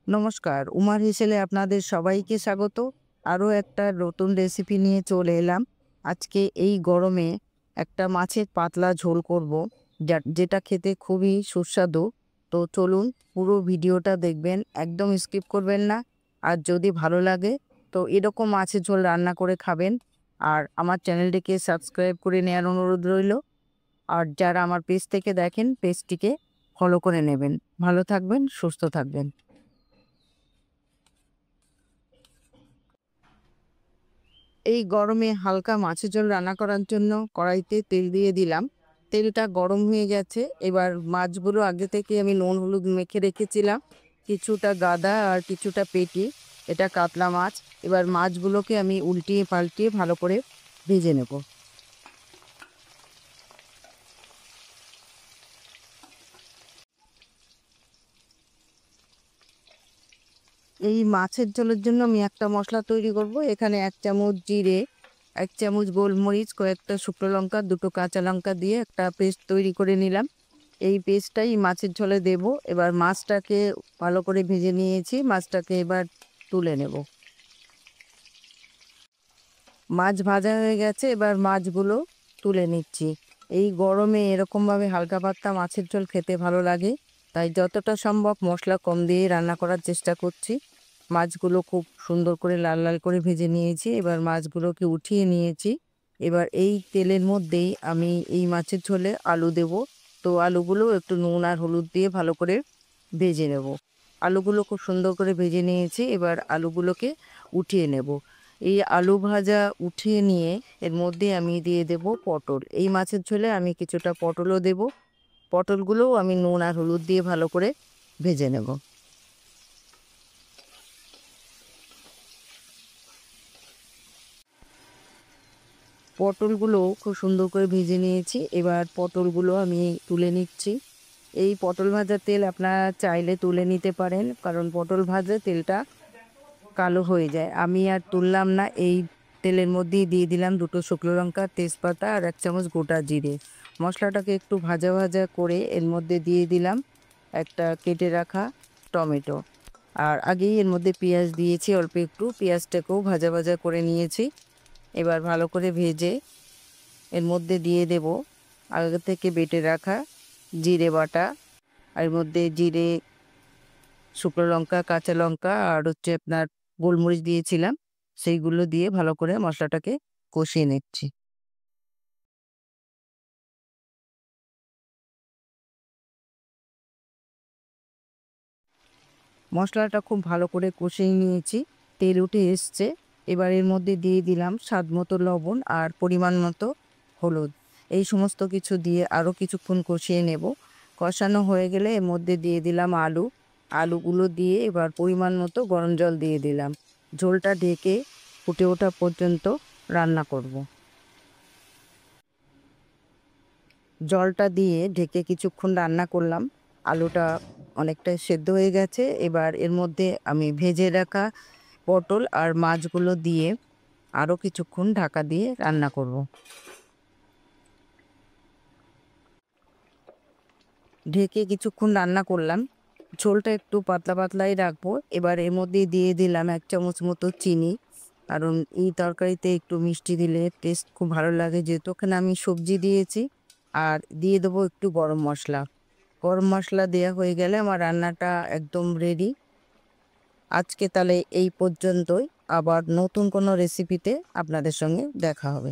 নমস্কার, উমার হেসেলে আপনাদের সবাইকে স্বাগত। আরও একটা নতুন রেসিপি নিয়ে চলে এলাম। আজকে এই গরমে একটা মাছের পাতলা ঝোল করব, যেটা খেতে খুবই সুস্বাদু। তো চলুন পুরো ভিডিওটা দেখবেন, একদম স্কিপ করবেন না। আর যদি ভালো লাগে তো এরকম মাছের ঝোল রান্না করে খাবেন। আর আমার চ্যানেলটিকে সাবস্ক্রাইব করে নেওয়ার অনুরোধ রইল। আর যারা আমার পেজ থেকে দেখেন, পেজটিকে ফলো করে নেবেন। ভালো থাকবেন, সুস্থ থাকবেন। এই গরমে হালকা মাছের ঝোল রান্না করার জন্য কড়াইতে তেল দিয়ে দিলাম। তেলটা গরম হয়ে গেছে। এবার মাছগুলো আগে থেকে আমি নুন হলুদ মেখে রেখেছিলাম, কিছুটা গাদা আর কিছুটা পেটি। এটা কাতলা মাছ। এবার মাছগুলোকে আমি উল্টিয়ে পাল্টিয়ে ভালো করে ভেজে নেব। এই মাছের ঝোলের জন্য আমি একটা মশলা তৈরি করব। এখানে 1 চামচ জিরে, 1 চামচ গোলমরিচ, কয়েকটা শুকনো লঙ্কা, 2টো কাঁচা লঙ্কা দিয়ে একটা পেস্ট তৈরি করে নিলাম। এই পেস্টটাই মাছের ঝোলে দেব। এবার মাছটাকে ভালো করে ভেজে নিয়েছি, মাছটাকে এবার তুলে নেব। মাছ ভাজা হয়ে গেছে, এবার মাছগুলো তুলে নিচ্ছি। এই গরমে এরকমভাবে হালকা পাতলা মাছের ঝোল খেতে ভালো লাগে, তাই যতটা সম্ভব মশলা কম দিয়ে রান্না করার চেষ্টা করছি। মাছগুলো খুব সুন্দর করে লাল লাল করে ভেজে নিয়েছি। এবার মাছগুলোকে উঠিয়ে নিয়েছি। এবার এই তেলের মধ্যেই আমি এই মাছের ঝোলে আলু দেব। তো আলুগুলো একটু নুন আর হলুদ দিয়ে ভালো করে ভেজে নেব। আলুগুলো খুব সুন্দর করে ভেজে নিয়েছি। এবার আলুগুলোকে উঠিয়ে নেব। এই আলু ভাজা উঠিয়ে নিয়ে এর মধ্যে আমি দিয়ে দেব পটল। এই মাছের ঝোলে আমি কিছুটা পটলও দেব। পটলগুলোও আমি নুন আর হলুদ দিয়ে ভালো করে ভেজে নেব। পটলগুলো খুব সুন্দর করে ভেজে নিয়েছি। এবার পটলগুলো আমি তুলে নিচ্ছি। এই পটল ভাজার তেল আপনারা চাইলে তুলে নিতে পারেন, কারণ পটল ভাজা তেলটা কালো হয়ে যায়। আমি আর তুললাম না। এই তেলের মধ্যেই দিয়ে দিলাম 2টো শুকনো লঙ্কা, তেজপাতা আর 1 চামচ গোটা জিরে। মশলাটাকে একটু ভাজা ভাজা করে এর মধ্যে দিয়ে দিলাম একটা কেটে রাখা টমেটো। আর আগেই এর মধ্যে পেঁয়াজ দিয়েছি অল্প একটু, পেঁয়াজটাকেও ভাজা ভাজা করে নিয়েছি। এবার ভালো করে ভেজে এর মধ্যে দিয়ে দেব আগে থেকে বেটে রাখা জিরে বাটা। আর এর মধ্যে জিরে, শুকনো লঙ্কা, কাঁচা লঙ্কা আর আপনার গোলমরিচ দিয়েছিলাম, সেইগুলো দিয়ে ভালো করে মশলাটাকে কষিয়ে নিচ্ছি। মশলাটা খুব ভালো করে কষিয়ে নিয়েছি, তেল উঠে এসছে। এবার এর মধ্যে দিয়ে দিলাম স্বাদ মতো লবণ আর পরিমাণ মতো হলুদ। এই সমস্ত কিছু দিয়ে আরও কিছুক্ষণ কষিয়ে নেব। কষানো হয়ে গেলে এর মধ্যে দিয়ে দিলাম আলু। আলুগুলো দিয়ে এবার পরিমাণ মতো গরম জল দিয়ে দিলাম। ঝোলটা ঢেকে ফুটে ওঠা পর্যন্ত রান্না করব। জলটা দিয়ে ঢেকে কিছুক্ষণ রান্না করলাম। আলুটা অনেকটাই সেদ্ধ হয়ে গেছে। এবার এর মধ্যে আমি ভেজে রাখা পটল আর মাছগুলো দিয়ে আরও কিছুক্ষণ ঢাকা দিয়ে রান্না করব। ঢেকে কিছুক্ষণ রান্না করলাম। ঝোলটা একটু পাতলা পাতলাই রাখবো। এবার এর মধ্যে দিয়ে দিলাম 1 চামচ মতো চিনি, কারণ এই তরকারিতে একটু মিষ্টি দিলে টেস্ট খুব ভালো লাগে, যেহেতু ওখানে আমি সবজি দিয়েছি। আর দিয়ে দেবো একটু গরম মশলা। গরম মশলা দেওয়া হয়ে গেলে আমার রান্নাটা একদম রেডি। আজকে তাহলে এই পর্যন্তই। আবার নতুন কোনো রেসিপিতে আপনাদের সঙ্গে দেখা হবে।